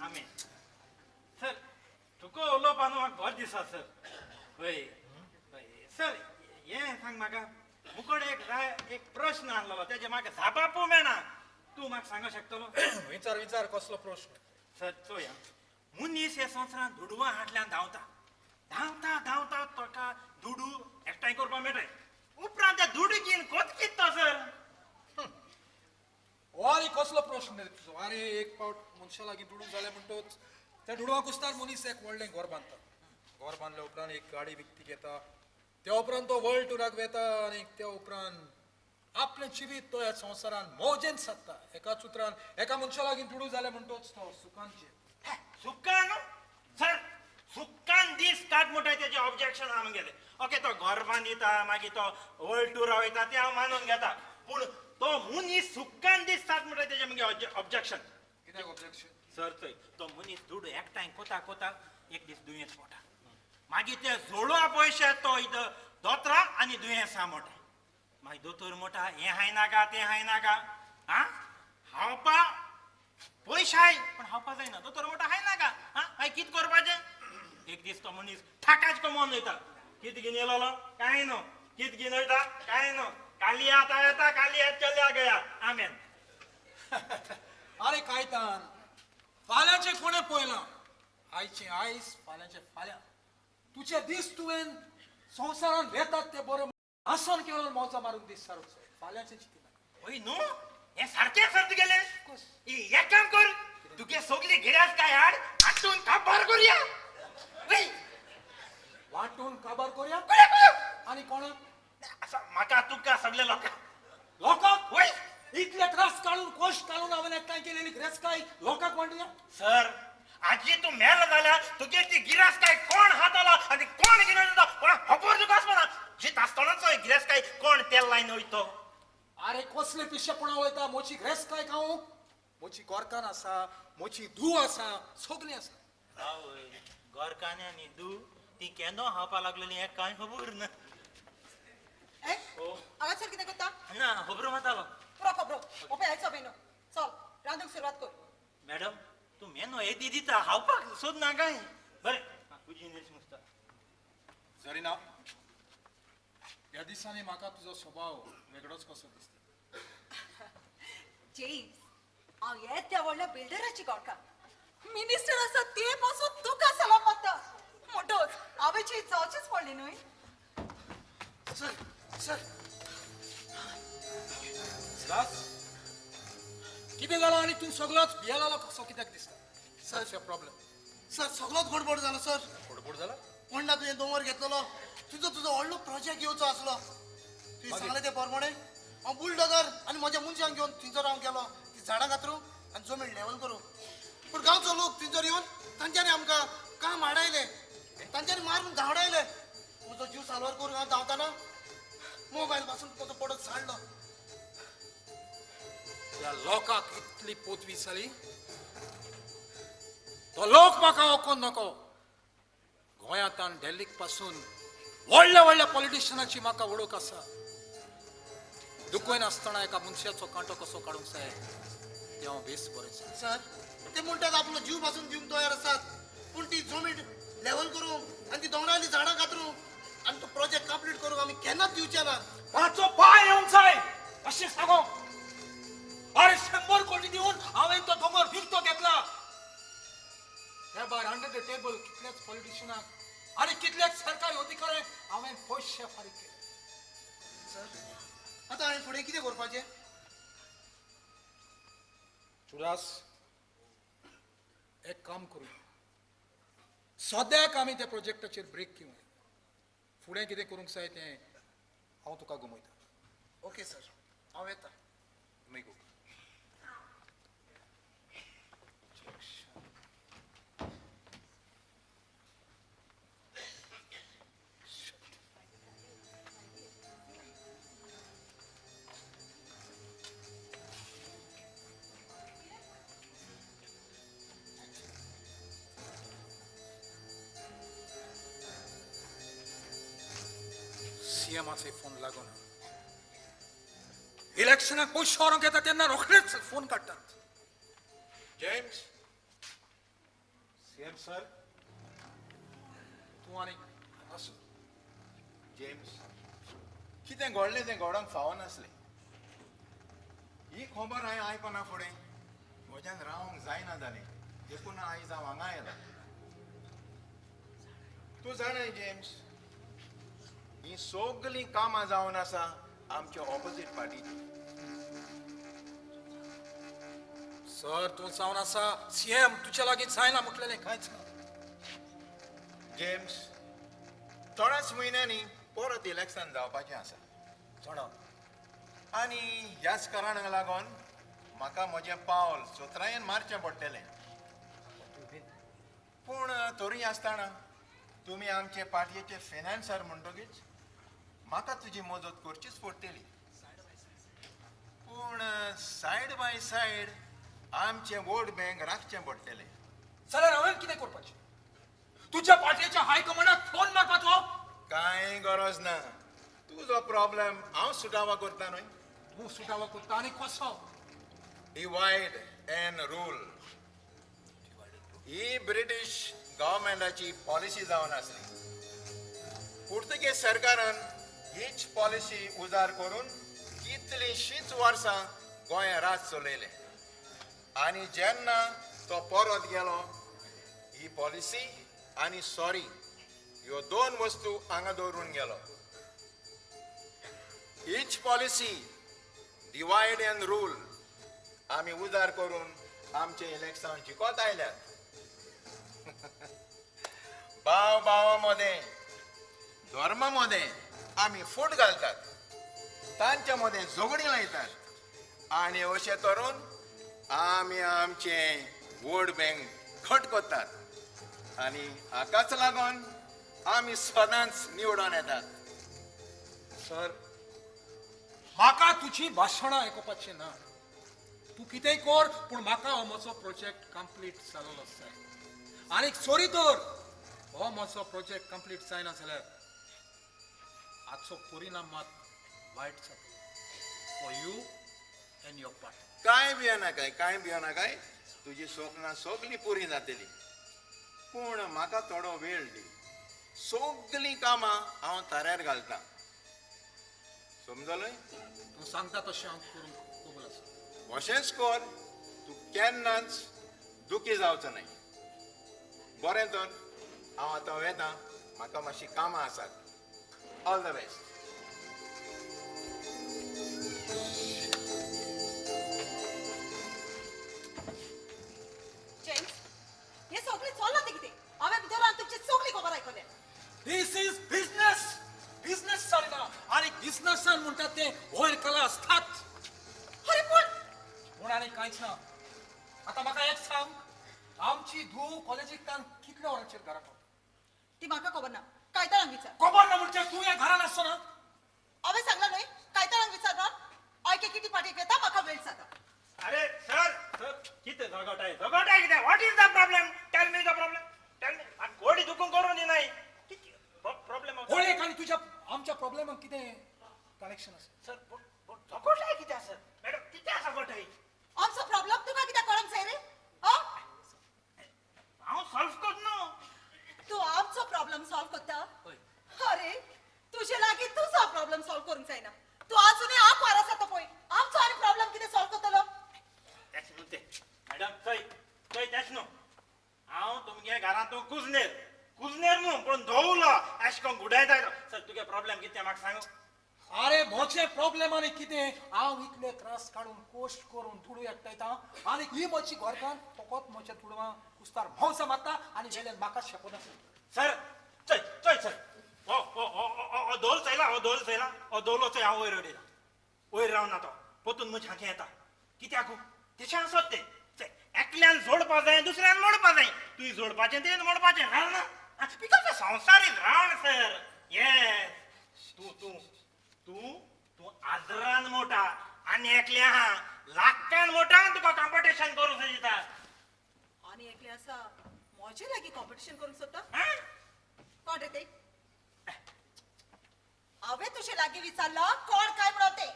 आम्ही सर तुका उलोवपाक म्हाका बरें दिसता सर होय सर हें सांग म्हाका मुकड एक प्रश्न आहलो तेजे म्हाका जापापू मेळना तूं म्हाका सांगूंक शकतलो विचार कसलो प्रश्न सर चोया मनीस ह्या संवसारांत दुडवां हाटल्यान धांवता धांवता धांवता ताका दुडू एकठांय करपाक मेळटाय उपरांत त्या दुडूकीन कोत कित्ता सर वारी कसलो प्रश्न रे तुजो अरे एक पावट मनशा लागीं दुडू जालें म्हणटच त्या दुडवाक कुस्तार मनीस एक व्हडलें घर बांदता घर बांदल्या उपरांत एक गाडी विकती घेता त्या उपरांत तो वर्ल्ड टुराक वेता आनी त्या उपरांत आपलें जिवीत तो ह्या संवसारान मौजेन सादता एकाच उतरान एका मनशा लागीं दुडू जालें म्हणटच तो सुखान जियेता सुक्कान सर सुक्कान दीस काट म्हणटाय तेजें ऑब्जेक्शन आहा म्हगेलें ओके तो घर बांदिता मागीर तो वर्ल्ड टुरा वयता तें हांव मानून घेता पूण तो मनीस सुक्कान दीस सात म्हणटाय तेजें म्हगे ऑब्जेक्शन कित्याक ऑब्जेक्शन सर चोय तो मनीस दुडू एकठांय कोता कोता एक दीस दुयेंस पडटा मागीर ते जोडवा पयशे तो इथं दोतरा आनी दुयेंसा मोटा मागीर दोतोर मोटा हें हाय नाका तें हाय नाका आं हावपा पयशाय पण हावपा जायना दोतोर मोटा हाय नाका आं मागीर कितें करपाचें एक दीस तो मनीस ठाकाच कमोवन वयता कितें घेवन येयलो काय न्हू कितें घेवन वयता काय न्हू काली आतां येता काली येत चल्या गया आमेन अरे कायतान फाल्यांचे कोणे पळयलां आयचे आयज फाल्यांचे फाल्यां तुझे दीस तुवें संवसारान वेतात ते बरें आसन केळून मौजा मारून दीस सारको फाल्यांचे चिंती नाका होय न्हू हें सारकें सर तुगेलें एक काम कर तुगे सगळी गिरास काय हाड हाडून काबार करुया वांटून काबार करूया आनी कोणाक म्हाका तुका सगळे लोकांक होय इतले त्रास काढून कोश्ट काढून हांवें एकठांय केलेली रेस्काय लोकांक वांटूया सर आजी तू मेल जाल्यार तुगे ती गिरास काय कोण हाताला आनी कोण घेवन वयता कोण खबर तुका आसपाना जीत आसतनाच गिरास काय कोण तेल लायन वयतो अरे कसले पिशेपणां वयता मोची रेस्काय खावं मोची गोरकान आसा मोची धू आसा सगळीं आसा आवय गोरकाने आनी दू ती केन्ना हावपा लागलेली हें कांय खबर ना आवाज सर कितें करता ना खबर मातालो खबरो ओपे आयचो बेनो चल रांदूंक सुरवात कर मॅडम तू मेनो येदी दिता हावपाक सोद ना काय बरें तुजी नेस मुस्ता जरिना ह्या दिसांनी म्हाका तुजो स्वभाव वेगळोच कसो दिसता जेम्स हांव येद्या व्हडल्या बिल्डराची गोडका मिनिस्टर आसा ते पासून तुका सलाम मागता म्हणटोच हांवेची जावचीच पडली न्हय सर कितें जालां आनी तूं सगळोच भियेलो कसो कित्याक दिसता सर प्रॉब्लेम सर सगळोच गडबड जालो सर गडबड जाला कोण ना तुवें दोंगर घेतलेलो तुजो व्हडलो प्रोजेक्ट घेवचो आसलो तुवें सांगलें ते प्रमाणे हांव बुलडोगर आनी म्हज्या मनशांक घेवन थंयसर हांव गेलो ती झाडां कातरूं आनी जमीन लेवल करूं पूण गांवचो लोक थंयसर येवन तांच्यांनी आमकां काम हाडायलें तांच्यांनी मारून धांवडायले म्हजो जीव सालवार करून हांव धांवताना मोबायल पासून कसो पडत झाडलो ह्या लोकांक इतली पोतवी जाली तो लोक म्हाका ओकोन नको गोंयांत आनी दिल्लीक पासून व्हडल्या व्हडल्या पॉलिटिशियनाची म्हाका वळख आसा दुखोवन आसतना एका मनशाचो कांटो कसो काडूंक जाय तें हांव बेस बरें सर ते म्हणटात आपलो जीव पासून दिवंक तयार आसात पूण ती जमीन लेवल करूंक आनी ती दोंगराली झाडां कातरूंक आनी तो प्रोजेक्ट कंप्लीट करूंक आमी केन्नाच दिवचे ना पांचो पाय येवंक जाय अशें सांगो अरे 100 कोटी दिवन हांवें तो दोंगर विकतो घेतला त्या भायर अंडर द टेबल कितलेच पॉलिटिशियनाक आनी कितलेच सरकारी अधिकारी हांवें पयशे फारीक केले सर आतां हांवें फुडें कितें करपाचें चुडास एक काम करू सद्याक आमी त्या प्रोजेक्टाचेर ब्रेक घेवया फुडें कितें करूंक जाय तें हांव तुका गमयता ओके सर हांव येता तुमी गो सीएमाचे फोन लागून इलेक्शनाक पयशे व्हरोंक येता तेन्ना रोखडेच फोन काडटात जेम्स सर तूं आनी असो जेम्स कितें घडलें तें घडोवंक फावो नासलें ही खबर हांवें आयकना फुडें म्हज्यान रावंक जायना जालें देखून आयज हांव हांगा येला तूं जाणाय जेम्स ही सगळीं कामां जावन आसा आमच्या ऑपोजीट पार्टीची सर तूं जावन आसा सीएम तुज्या लागीं जायना म्हटलेलें कांयच ना जेम्स थोड्याच म्हयन्यांनी परत इलेक्शन जावपाचें आसा जाणा आनी ह्याच कारणाक लागून म्हाका म्हजें पावल सोत्रायेन मारचें पडटलें पूण तरी आसतना तुमी आमचे पार्टयेचे फिनान्सर म्हणटकीच म्हाका तुजी मजत करचीच पडटली पूण सायड बाय सायड आमचें वोट बँक राखचें पडटलें जाल्यार हांवें कितें करपाचें तुज्या पार्टयेच्या हायकमांडाक फोन मारपाचो कांय गरज ना तुजो प्रॉब्लेम हांव सुटावो करता न्हय तूं सुटावो करता आनी कसो डिवायड एंड रूल ही ब्रिटीश गव्हर्मेंटाची पॉलिसी जावन आसली पुर्तुगेज सरकारान हीच पॉलिसी उजार करून कितलींशींच वर्सां गोंया राज चलयलें आनी जेन्ना तो परत गेलो ही पॉलिसी आनी सॉरी ह्यो दोन वस्तू हांगा दवरून गेलो हीच पॉलिसी डिवायड एंड रूल आमी उजार करून आमचे इलेक्शन जिखत आयल्यात भाव भावा मदें धर्मा मदें आमी फूट घालतात तांच्या मदें झगडी लायतात आनी अशें करून आमी आमचे वोट बँक घट करतात आनी हाकाच लागून आमी सदांच निवडून येतात सर म्हाका तुजी भाशणां आयकुपाची ना तूं कितेंय कर पूण म्हाका हो म्हजो प्रोजेक्ट कंप्लीट जालोलो जाय आनी चोरी तर हो म्हजो प्रोजेक्ट कंप्लीट जायना जाल्यार हाचो परिणाम मात वायट जातलो for you end your party कांय भियेनाकाय तुजी स्वप्नां सगळीं पुरी जातली पूण म्हाका थोडो वेळ दी सगळीं कामां हांव ताऱ्यार घालतां समजलोय तूं सांगता तशें हांव करूंक कबूल आसा अशेंच कर तूं केन्नाच दुखी जावचो न्हय बरें तर हांव आतां वेतां म्हाका मातशीं कामां आसात ऑल द बेस्ट जेम्स हे सगळे चल्लां ते कितें हांवें भितर तुमची सगळी खबर आयकल्या दिस इज बिझनेस बिझनेस चलना आनी बिझनेसान म्हणटात ते वयर कला आसतात अरे पूण पूण आनी कांयच ना आतां म्हाका एक सांग आमची धूव कॉलेजींतल्यान कितल्या वरांचेर घरा पावता ती म्हाका खबर ना कायताळांक विचार खबर ना म्हणजे तूं ह्या घरान आसतो ना हांवें सांगलां न्हय कायताळांक विचारना आयके किती पार्टीक येता म्हाका वेळ जाता अरे सर कितें झगटाय कितें what is the problem tell me the problem tell me कोडी दुखून करून दिनाय प्रॉब्लेम कोळेक आनी तुज्या आमच्या प्रॉब्लेमाक कितें कनेक्शन आसा सर झगटाय कितें सर मॅडम कितें झगटाय आमचो प्रॉब्लेम तुका कित्याक कळंक जाय रे हांव सॉल्व करना तू आमचो प्रॉब्लेम सॉल्व करता अरे तुजे लागीं तुजो प्रॉब्लेम सॉल्व करूंक जायना तू अजूनय आक वारस आसा पळय आमचो आनी प्रॉब्लेम कितें सॉल्व करतलो तेच न्हू ते मॅडम थंय तेच न्हू हांव तुमगे घरांतूं कुजनेर न्हू पूण धवलो अशें करून गुडायतालो सर तुगे प्रॉब्लेम कितें म्हाका सांगू अरे म्हजे प्रॉब्लेम आनी कितें हांव इतले त्रास काडून कोश्ट करून तुडू एकटायता आनी ही म्हजी गोरकान फकत म्हज्या तुडवां कुस्तार भोंवसा मारता आनी वेल्यान म्हाका शेपना सर चय सर ओ दोल चयला ओ दोलो चोय हांव वयर उडयला वयर रावना तो पोतून म्हजे हांगे येता कित्याक तेशें आसत तें चय एकल्यान जोडपा जाय दुसऱ्यान मोडपा जाय तुवें जोडपाचें तें मोडपाचें ना बिकॉज संसार इज रावंड सर येस तूं आजरान मोठा आनी एकले आहा लाखान मोठा तुका कॉम्पिटिशन करूंक दिता आनी एकले आसा म्हजे लागीं कॉम्पिटिशन करूंक सोदता हां कोण रे ते हांवें तुजे लागीं विचारलो कोण काय म्हणून ते